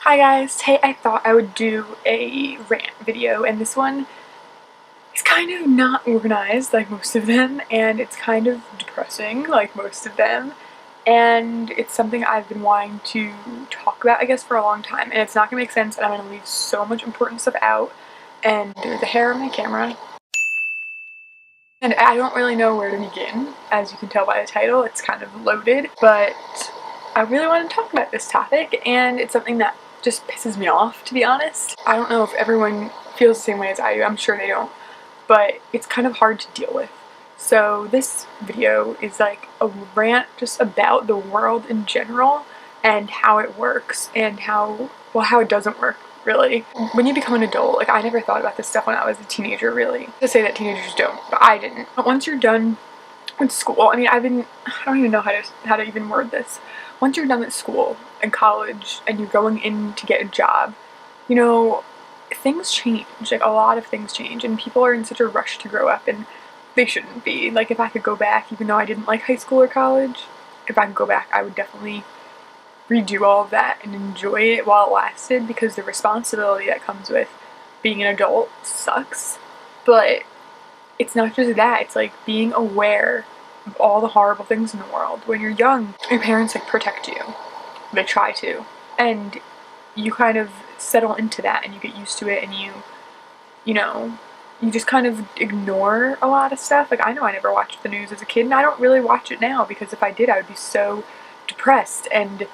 Hi guys, today I thought I would do a rant video, and this one is kind of not organized like most of them, and it's kind of depressing like most of them, and it's something I've been wanting to talk about I guess for a long time, and it's not gonna make sense, and I'm gonna leave so much important stuff out. And there's a hair on my camera, and I don't really know where to begin. As you can tell by the title, it's kind of loaded, but I really want to talk about this topic, and it's something that just pisses me off, to be honest. I don't know if everyone feels the same way as I do, I'm sure they don't, but it's kind of hard to deal with. So this video is like a rant just about the world in general and how it works and how it doesn't work, really. When you become an adult, like I never thought about this stuff when I was a teenager, really. To say that teenagers don't, but I didn't. But once you're done with school, I mean, I don't even know how to even word this. Once you're done with school and college and you're going in to get a job, you know, things change. Like a lot of things change, and people are in such a rush to grow up, and they shouldn't be. Like if I could go back, even though I didn't like high school or college, if I could go back, I would definitely redo all of that and enjoy it while it lasted, because the responsibility that comes with being an adult sucks. But it's not just that, it's like being aware of all the horrible things in the world. When you're young, your parents like protect you. They try to. And you kind of settle into that and you get used to it, and you know, you just kind of ignore a lot of stuff. Like I know I never watched the news as a kid, and I don't really watch it now, because if I did, I would be so depressed. And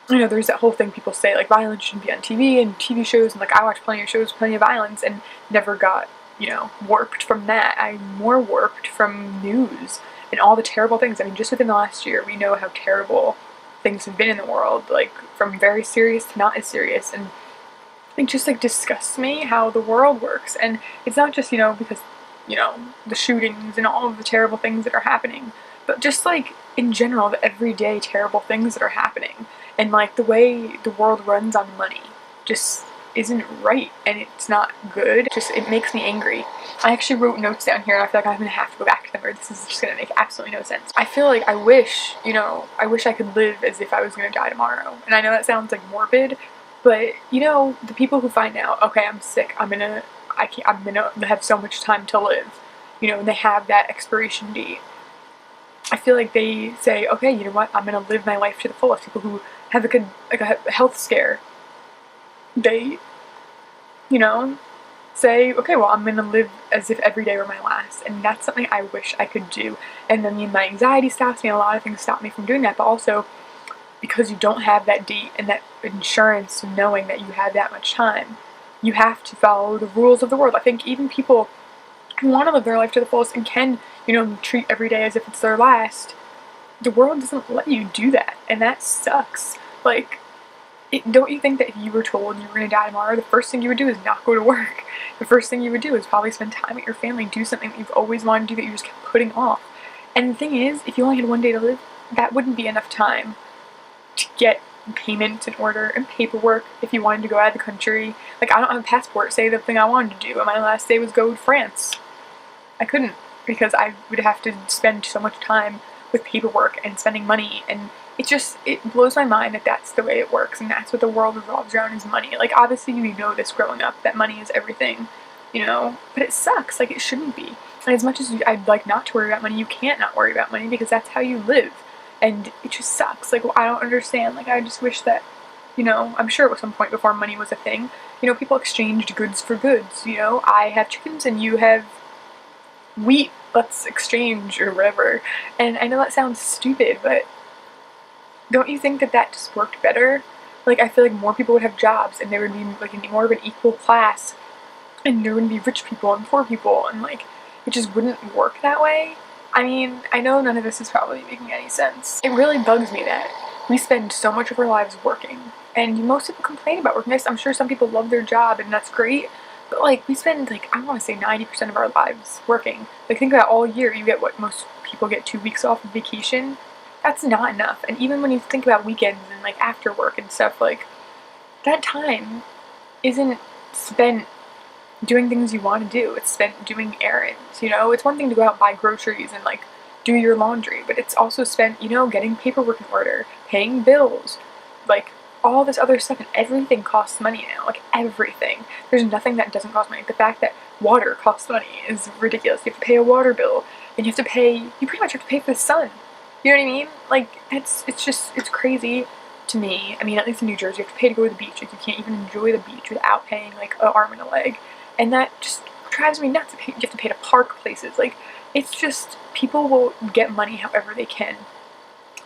you know, there's that whole thing people say, like violence shouldn't be on TV and TV shows, and like I watch plenty of shows, plenty of violence, and never got, you know, warped from that. I'm more warped from news and all the terrible things. I mean, just within the last year, we know how terrible things have been in the world, like from very serious to not as serious, and it just like disgusts me how the world works. And it's not just, you know, because, you know, the shootings and all of the terrible things that are happening, but just like in general, the everyday terrible things that are happening, and like the way the world runs on money just isn't right, and it's not good. It makes me angry. I actually wrote notes down here, and I feel like I'm gonna have to go back to them, or this is just gonna make absolutely no sense. I feel like I wish I could live as if I was gonna die tomorrow. And I know that sounds like morbid, but you know, the people who find out, okay, I'm sick, I'm gonna have so much time to live, you know, and they have that expiration date. I feel like they say, okay, you know what, I'm gonna live my life to the fullest. People who have a health scare, they, you know, say, okay, well, I'm gonna live as if every day were my last. And that's something I wish I could do. And I mean, my anxiety stops me, and a lot of things stop me from doing that, but also because you don't have that date and that insurance of knowing that you have that much time, you have to follow the rules of the world. I think even people who want to live their life to the fullest and can, you know, treat every day as if it's their last, the world doesn't let you do that, and that sucks. Like, don't you think that if you were told you were going to die tomorrow, the first thing you would do is not go to work? The first thing you would do is probably spend time with your family, do something that you've always wanted to do that you just kept putting off. And the thing is, if you only had one day to live, that wouldn't be enough time to get payments in order and paperwork if you wanted to go out of the country. Like, I don't have a passport. Say the thing I wanted to do, and my last day was go to France. I couldn't, because I would have to spend so much time with paperwork and spending money, and it blows my mind that that's the way it works, and that's what the world revolves around, is money. Like, obviously you know this growing up, that money is everything, you know, but it sucks. Like, it shouldn't be. And as much as I'd like not to worry about money, you can't not worry about money, because that's how you live, and it just sucks. Like, well, I don't understand. Like, I just wish that, you know, I'm sure at some point before money was a thing, you know, people exchanged goods for goods. You know, I have chickens and you have wheat, let's exchange, or whatever. And I know that sounds stupid, but don't you think that that just worked better? Like, I feel like more people would have jobs, and there would be like more of an equal class, and there wouldn't be rich people and poor people, and like, it just wouldn't work that way. I mean, I know none of this is probably making any sense. It really bugs me that we spend so much of our lives working, and most people complain about working. I'm sure some people love their job, and that's great, but like, we spend, like, I want to say 90% of our lives working. Like, think about all year, you get what most people get, 2 weeks off of vacation. That's not enough. And even when you think about weekends and like after work and stuff, like, that time isn't spent doing things you want to do. It's spent doing errands, you know? It's one thing to go out and buy groceries and like do your laundry, but it's also spent, you know, getting paperwork in order, paying bills, like all this other stuff, and everything costs money now, like everything. There's nothing that doesn't cost money. The fact that water costs money is ridiculous. You have to pay a water bill, and you pretty much have to pay for the sun. You know what I mean? Like, it's crazy to me. I mean, at least in New Jersey, you have to pay to go to the beach. Like, you can't even enjoy the beach without paying, like, an arm and a leg. And that just drives me nuts. You have to pay to park places. Like, it's just, people will get money however they can.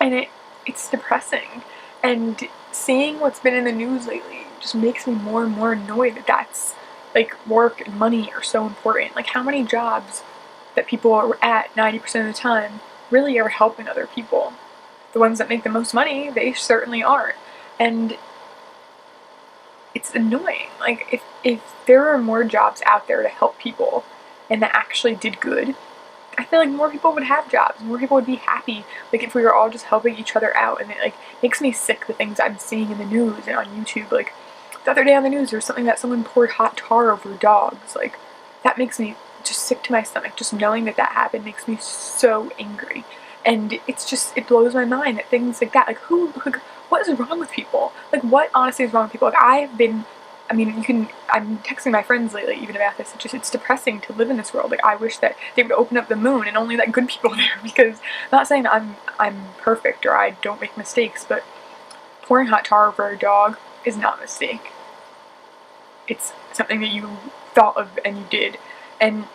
And it's depressing. And seeing what's been in the news lately just makes me more and more annoyed that that's, like, work and money are so important. Like, how many jobs that people are at 90% of the time really are helping other people? The ones that make the most money, they certainly aren't. And it's annoying. Like, if there were more jobs out there to help people and that actually did good, I feel like more people would have jobs, more people would be happy, like, if we were all just helping each other out. And it, like, makes me sick, the things I'm seeing in the news and on YouTube. Like, the other day on the news, there was something that someone poured hot tar over dogs. Like, that makes me just sick to my stomach. Just knowing that happened makes me so angry. And it's just, it blows my mind that things like that, like, what is wrong with people? Like, what honestly is wrong with people? Like, I'm texting my friends lately even about this. It's depressing to live in this world. Like, I wish that they would open up the moon and only let good people there, because I'm not saying I'm perfect or I don't make mistakes, but pouring hot tar over a dog is not a mistake. It's something that you thought of and you did. And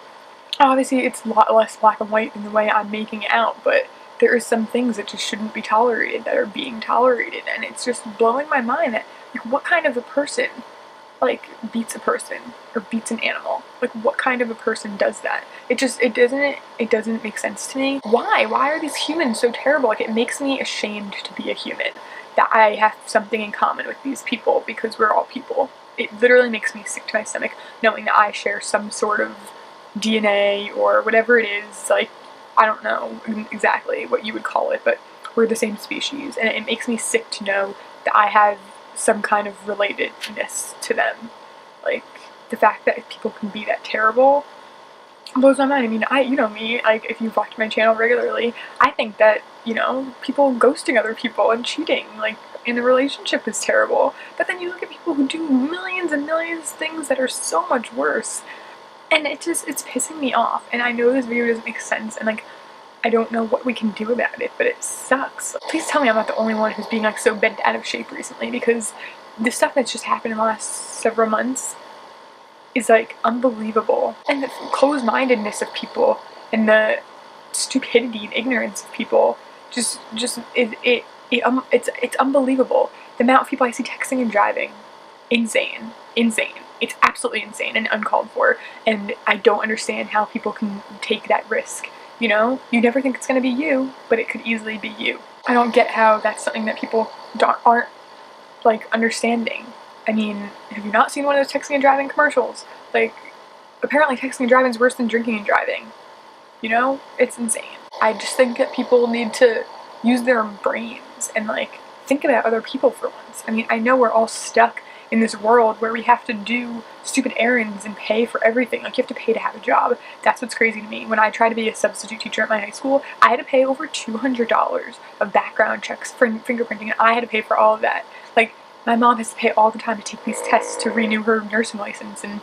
obviously it's a lot less black and white than the way I'm making it out, but there are some things that just shouldn't be tolerated that are being tolerated. And it's just blowing my mind that, like, what kind of a person, like, beats a person or beats an animal? Like, what kind of a person does that? It doesn't make sense to me. Why are these humans so terrible? Like, it makes me ashamed to be a human, that I have something in common with these people, because we're all people. It literally makes me sick to my stomach knowing that I share some sort of DNA or whatever it is. Like, I don't know exactly what you would call it, but we're the same species, and it makes me sick to know that I have some kind of relatedness to them. Like, the fact that people can be that terrible blows my mind. I mean, you know me, like, if you've watched my channel regularly, I think that, you know, people ghosting other people and cheating, like, in a relationship is terrible. But then you look at people who do millions and millions of things that are so much worse, and it's pissing me off. And I know this video doesn't make sense, and, like, I don't know what we can do about it, but it sucks. Please tell me I'm not the only one who's being, like, so bent out of shape recently, because the stuff that's just happened in the last several months is, like, unbelievable. And the closed-mindedness of people and the stupidity and ignorance of people it's unbelievable. The amount of people I see texting and driving, insane. It's absolutely insane and uncalled for, and I don't understand how people can take that risk. You know, you never think it's going to be you, but it could easily be you. I don't get how that's something that people aren't, like, understanding. I mean, have you not seen one of those texting and driving commercials? Like, apparently texting and driving is worse than drinking and driving. You know? It's insane. I just think that people need to use their brains and, like, think about other people for once. I mean, I know we're all stuck in this world where we have to do stupid errands and pay for everything. Like, you have to pay to have a job. That's what's crazy to me. When I tried to be a substitute teacher at my high school, I had to pay over $200 of background checks for fingerprinting, and I had to pay for all of that. Like, my mom has to pay all the time to take these tests to renew her nursing license, and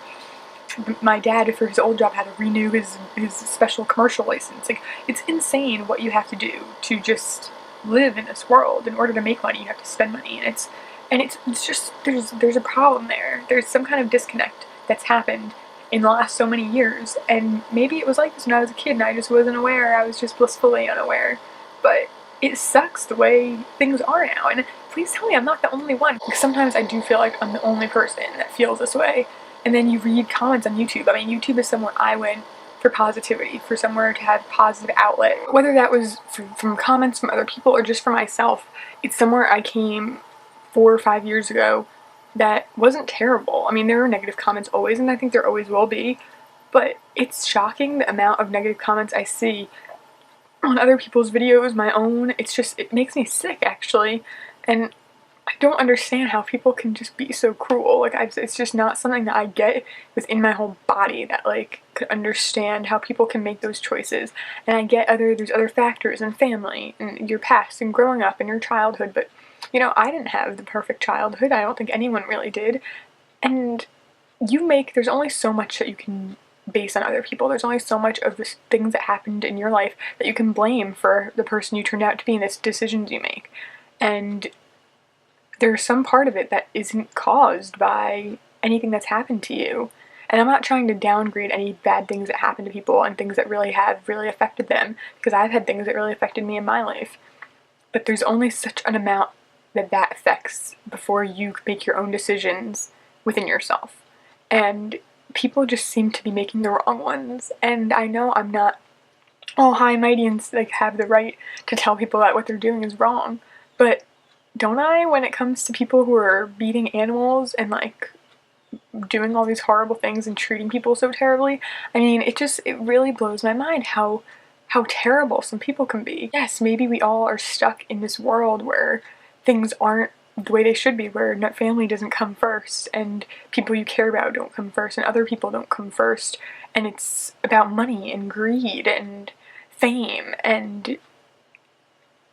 my dad, for his old job, had to renew his special commercial license. Like, it's insane what you have to do to just live in this world. In order to make money, you have to spend money, and it's just, there's a problem there. There's some kind of disconnect that's happened in the last so many years, and maybe it was like this when I was a kid and I just wasn't aware. I was just blissfully unaware. But it sucks the way things are now, and please tell me I'm not the only one, because sometimes I do feel like I'm the only person that feels this way. And then you read comments on YouTube. I mean, YouTube is somewhere I went for positivity, for somewhere to have positive outlet. Whether that was from comments from other people or just for myself, it's somewhere I came 4 or 5 years ago that wasn't terrible. I mean, there are negative comments always, and I think there always will be, but it's shocking the amount of negative comments I see on other people's videos, my own. It makes me sick, actually, and I don't understand how people can just be so cruel. Like, it's just not something that I get within my whole body, that, like, could understand how people can make those choices. And I get there's other factors, and family, and your past, and growing up, and your childhood, but, You know, I didn't have the perfect childhood. I don't think anyone really did. And there's only so much that you can base on other people. There's only so much of the things that happened in your life that you can blame for the person you turned out to be and the decisions you make. And there's some part of it that isn't caused by anything that's happened to you. And I'm not trying to downgrade any bad things that happen to people and things that really have really affected them, because I've had things that really affected me in my life. But there's only such an amount that affects before you make your own decisions within yourself. And people just seem to be making the wrong ones. And I know I'm not all high and mighty and like have the right to tell people that what they're doing is wrong, but don't I when it comes to people who are beating animals and like doing all these horrible things and treating people so terribly? I mean, it really blows my mind how terrible some people can be. Yes, maybe we all are stuck in this world where things aren't the way they should be, where family doesn't come first and people you care about don't come first and other people don't come first, and it's about money and greed and fame. And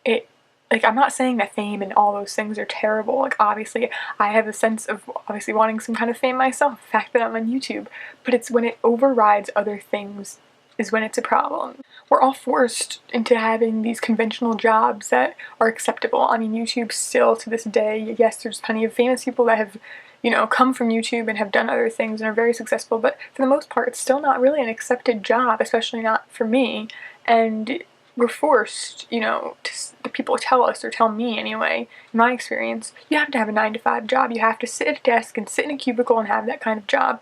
it, like, I'm not saying that fame and all those things are terrible. Like, obviously I have a sense of obviously wanting some kind of fame myself, the fact that I'm on YouTube, but it's when it overrides other things is when it's a problem. We're all forced into having these conventional jobs that are acceptable. I mean, YouTube still to this day, yes, there's plenty of famous people that have, you know, come from YouTube and have done other things and are very successful, but for the most part, it's still not really an accepted job, especially not for me. And we're forced, you know, the people tell us, or tell me anyway, in my experience, you have to have a 9-to-5 job. You have to sit at a desk and sit in a cubicle and have that kind of job.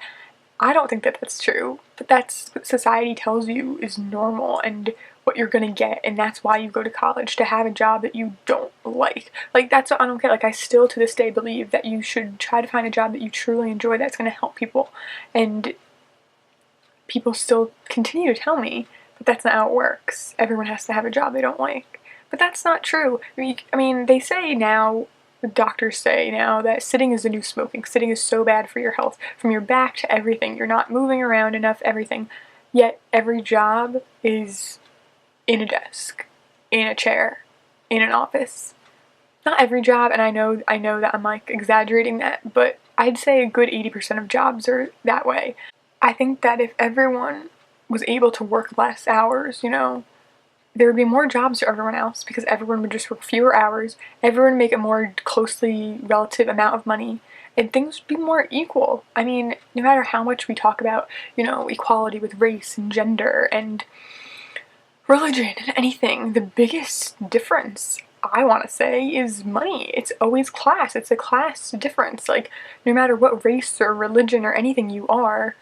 I don't think that that's true, but that's what society tells you is normal and what you're gonna get, and that's why you go to college, to have a job that you don't like. Like, that's what I don't get. Like, I still to this day believe that you should try to find a job that you truly enjoy that's gonna help people, and people still continue to tell me that that's not how it works. Everyone has to have a job they don't like. But that's not true. I mean, they say now, the doctors say now, that sitting is the new smoking. Sitting is so bad for your health. From your back to everything. You're not moving around enough, everything. Yet every job is in a desk, in a chair, in an office. Not every job, and I know that I'm like exaggerating that, but I'd say a good 80% of jobs are that way. I think that if everyone was able to work less hours, you know, there would be more jobs for everyone else, because everyone would just work fewer hours, everyone would make a more closely relative amount of money, and things would be more equal. I mean, no matter how much we talk about, you know, equality with race and gender and religion and anything, the biggest difference, I want to say, is money. It's always class. It's a class difference. Like, no matter what race or religion or anything you are,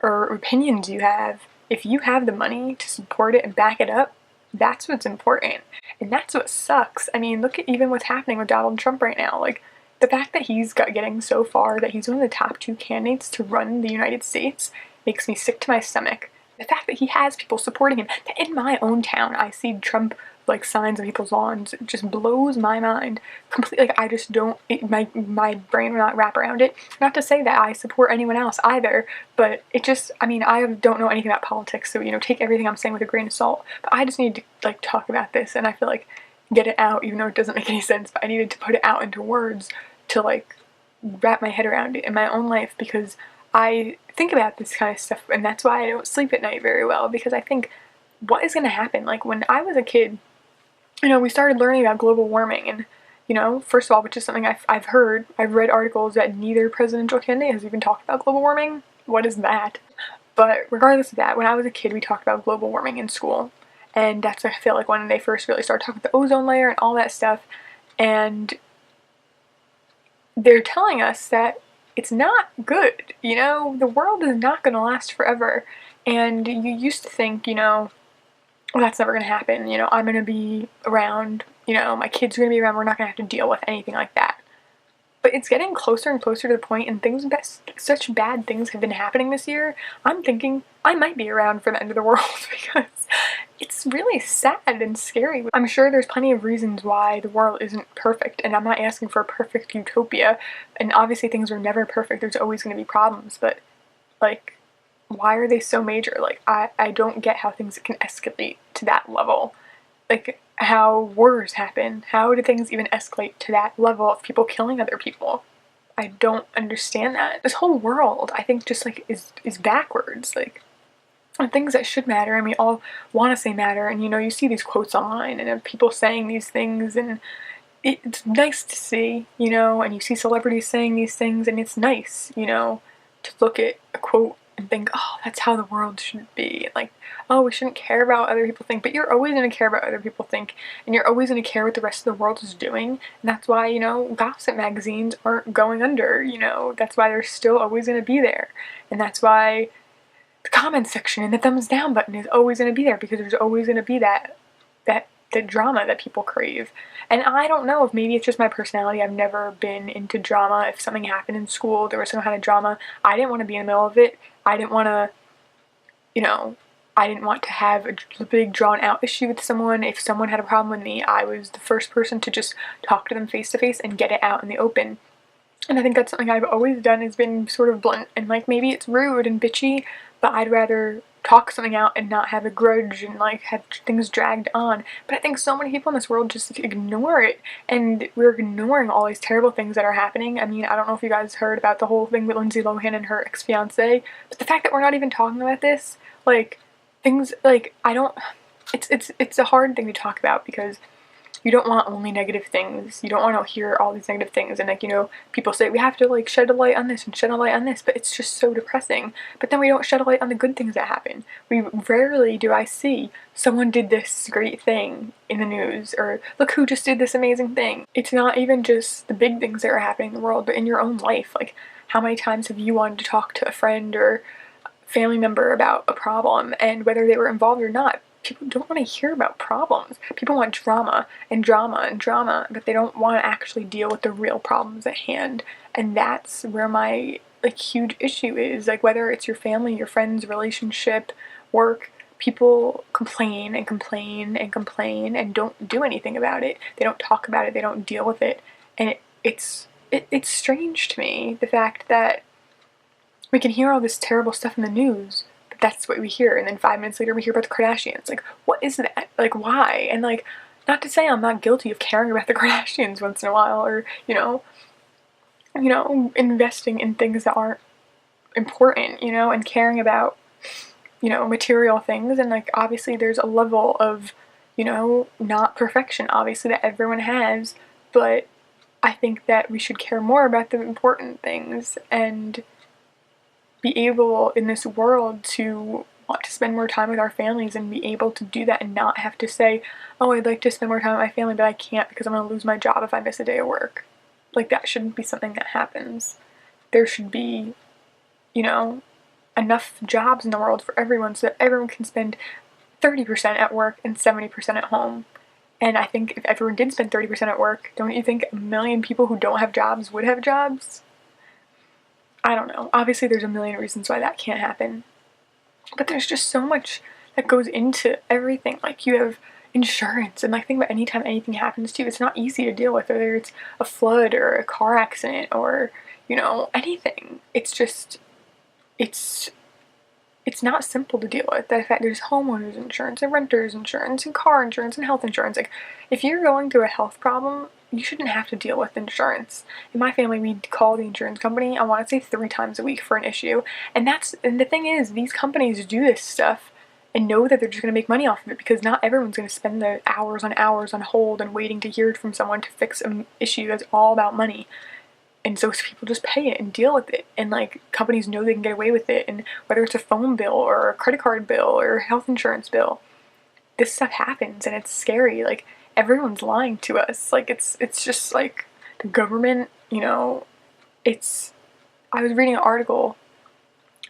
or opinions you have, if you have the money to support it and back it up, that's what's important. And that's what sucks. I mean, look at even what's happening with Donald Trump right now. Like, the fact that he's getting so far, that he's one of the top 2 candidates to run the United States, makes me sick to my stomach. The fact that he has people supporting him, that in my own town I see Trump like signs on people's lawns, it just blows my mind completely. Like, I just don't, my brain will not wrap around it. Not to say that I support anyone else either, but it just, I mean, I don't know anything about politics, so, you know, take everything I'm saying with a grain of salt, but I just need to like talk about this, and I feel like get it out, even though it doesn't make any sense, but I needed to put it out into words to like wrap my head around it in my own life, because I think about this kind of stuff, and that's why I don't sleep at night very well, because I think, what is going to happen? Like, when I was a kid, you know, we started learning about global warming, and, you know, first of all, which is something I've heard, I've read articles that neither presidential candidate has even talked about global warming. What is that? But regardless of that, when I was a kid, we talked about global warming in school, and that's, I feel like, when they first really started talking about the ozone layer and all that stuff, and they're telling us that it's not good, you know, the world is not going to last forever, and you used to think, you know, well, that's never going to happen, you know, I'm going to be around, you know, my kids are going to be around, we're not going to have to deal with anything like that. But it's getting closer and closer to the point, and such bad things have been happening this year, I'm thinking I might be around for the end of the world, because it's really sad and scary. I'm sure there's plenty of reasons why the world isn't perfect, and I'm not asking for a perfect utopia, and obviously things are never perfect, there's always going to be problems, but, like, why are they so major? Like, I don't get how things can escalate to that level. Like, how wars happen. How do things even escalate to that level of people killing other people? I don't understand that. This whole world, I think, just like is backwards. Like, things that should matter and we all want to say matter, and you see these quotes online and people saying these things, and it's nice to see, and you see celebrities saying these things, and it's nice, to look at a quote and think, oh, that's how the world should be. Like, oh, we shouldn't care about what other people think, but you're always going to care about what other people think, and you're always going to care what the rest of the world is doing, and that's why, gossip magazines aren't going under, that's why they're still always going to be there, and that's why the comment section and the thumbs down button is always going to be there, because there's always going to be that the drama that people crave. And I don't know if maybe it's just my personality. I've never been into drama. If something happened in school, there was some kind of drama, I didn't want to be in the middle of it. I didn't want to, I didn't want to have a big drawn out issue with someone. If someone had a problem with me, I was the first person to just talk to them face to face and get it out in the open. And I think that's something I've always done, is been sort of blunt, and like maybe it's rude and bitchy, but I'd rather talk something out and not have a grudge and like have things dragged on. But I think so many people in this world just ignore it, and we're ignoring all these terrible things that are happening. I mean, I don't know if you guys heard about the whole thing with Lindsay Lohan and her ex-fiance, but the fact that we're not even talking about this, like, things, like, it's a hard thing to talk about, because you don't want only negative things. You don't want to hear all these negative things, and like, people say we have to like shed a light on this and shed a light on this, but it's just so depressing. But then we don't shed a light on the good things that happen. We rarely do I see someone did this great thing in the news, or look who just did this amazing thing. It's not even just the big things that are happening in the world, but in your own life. Like, how many times have you wanted to talk to a friend or family member about a problem, and whether they were involved or not, people don't want to hear about problems. People want drama and drama and drama, but they don't want to actually deal with the real problems at hand. And that's where my like huge issue is. Like, whether it's your family, your friends, relationship, work, people complain and complain and complain and don't do anything about it. They don't talk about it. They don't deal with it. And it's strange to me, the fact that we can hear all this terrible stuff in the news, that's what we hear, and then 5 minutes later we hear about the Kardashians. Like, what is that? Like, why? And like, not to say I'm not guilty of caring about the Kardashians once in a while, or investing in things that aren't important, and caring about material things. And like, obviously there's a level of not perfection, obviously, that everyone has, but I think that we should care more about the important things and be able in this world to want to spend more time with our families, and be able to do that and not have to say, oh, I'd like to spend more time with my family, but I can't because I'm going to lose my job if I miss a day of work. Like, that shouldn't be something that happens. There should be, enough jobs in the world for everyone, so that everyone can spend 30% at work and 70% at home. And I think if everyone did spend 30% at work, don't you think a million people who don't have jobs would have jobs? I don't know. Obviously there's a million reasons why that can't happen. But there's just so much that goes into everything. Like, you have insurance, and like, think about anytime anything happens to you, it's not easy to deal with, whether it's a flood or a car accident or, anything. It's just, it's not simple to deal with. The fact there's homeowners insurance and renters insurance and car insurance and health insurance. Like, if you're going through a health problem, you shouldn't have to deal with insurance. In my family, we call the insurance company, I want to say 3 times a week for an issue. And the thing is, these companies do this stuff and know that they're just going to make money off of it, because not everyone's going to spend the hours on hold and waiting to hear from someone to fix an issue that's all about money. And so people just pay it and deal with it. And like, companies know they can get away with it. And whether it's a phone bill or a credit card bill or a health insurance bill, this stuff happens, and it's scary. Like, everyone's lying to us. Like, it's just like the government, I was reading an article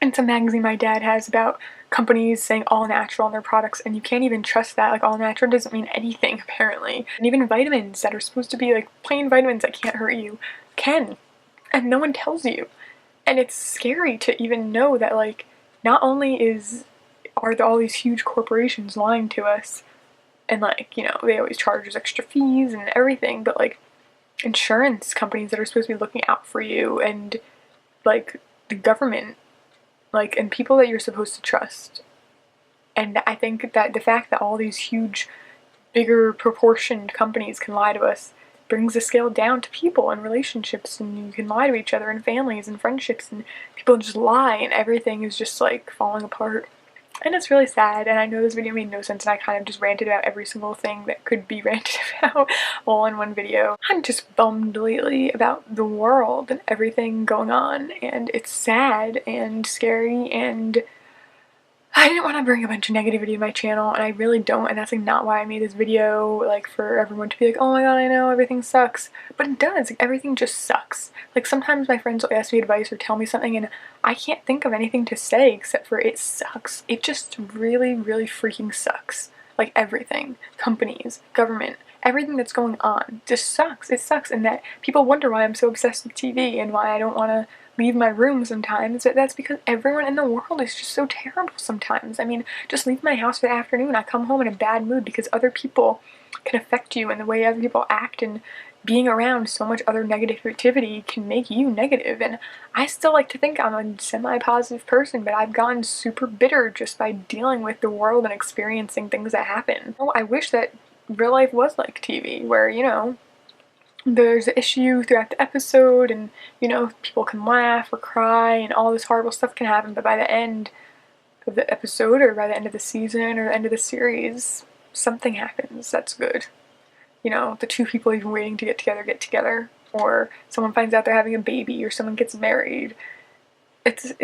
in some magazine my dad has about companies saying all natural on their products, and you can't even trust that. Like, all natural doesn't mean anything, apparently. And even vitamins that are supposed to be like plain vitamins that can't hurt you can, and no one tells you. And it's scary to even know that, like, not only are there all these huge corporations lying to us, and like, they always charge us extra fees and everything, but like, insurance companies that are supposed to be looking out for you, and like the government, like, and people that you're supposed to trust. And I think that the fact that all these huge bigger proportioned companies can lie to us brings the scale down to people and relationships, and you can lie to each other and families and friendships, and people just lie and everything is just like falling apart. And it's really sad, and I know this video made no sense and I kind of just ranted about every single thing that could be ranted about all in one video. I'm just bummed lately about the world and everything going on, and it's sad and scary, and I didn't want to bring a bunch of negativity to my channel, and I really don't, and that's like not why I made this video, like for everyone to be like, oh my god, I know everything sucks, but it does, like everything just sucks. Like sometimes my friends will ask me advice or tell me something and I can't think of anything to say except for it sucks. It just really, really freaking sucks. Like everything, companies, government, everything that's going on just sucks. It sucks, and that people wonder why I'm so obsessed with TV and why I don't want to leave my room sometimes, but that's because everyone in the world is just so terrible sometimes. I mean, just leave my house for the afternoon, I come home in a bad mood because other people can affect you and the way other people act, and being around so much other negativity can make you negative. And I still like to think I'm a semi-positive person, but I've gotten super bitter just by dealing with the world and experiencing things that happen. Oh, I wish that real life was like TV, where, you know, there's an issue throughout the episode and, you know, people can laugh or cry and all this horrible stuff can happen, but by the end of the episode or by the end of the season or the end of the series, something happens that's good. You know, the two people even waiting to get together, or someone finds out they're having a baby, or someone gets married. It's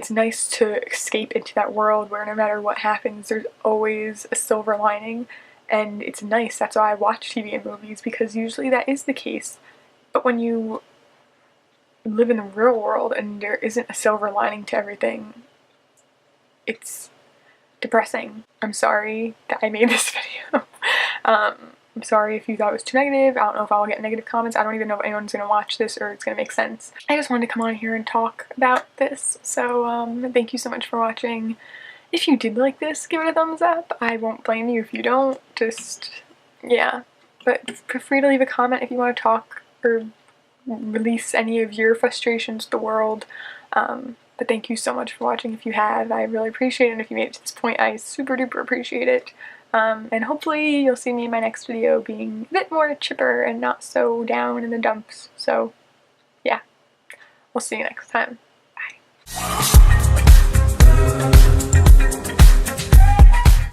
nice to escape into that world where no matter what happens, there's always a silver lining. And it's nice, that's why I watch TV and movies, because usually that is the case. But when you live in the real world and there isn't a silver lining to everything, it's depressing. I'm sorry that I made this video. I'm sorry if you thought it was too negative. I don't know if I'll get negative comments. I don't even know if anyone's gonna watch this or it's gonna make sense. I just wanted to come on here and talk about this. So thank you so much for watching. If you did like this, give it a thumbs up. I won't blame you if you don't. Just, yeah. But feel free to leave a comment if you want to talk or release any of your frustrations to the world. But thank you so much for watching if you have. I really appreciate it. And if you made it to this point, I super duper appreciate it. And hopefully you'll see me in my next video being a bit more chipper and not so down in the dumps. So, yeah. We'll see you next time. Bye.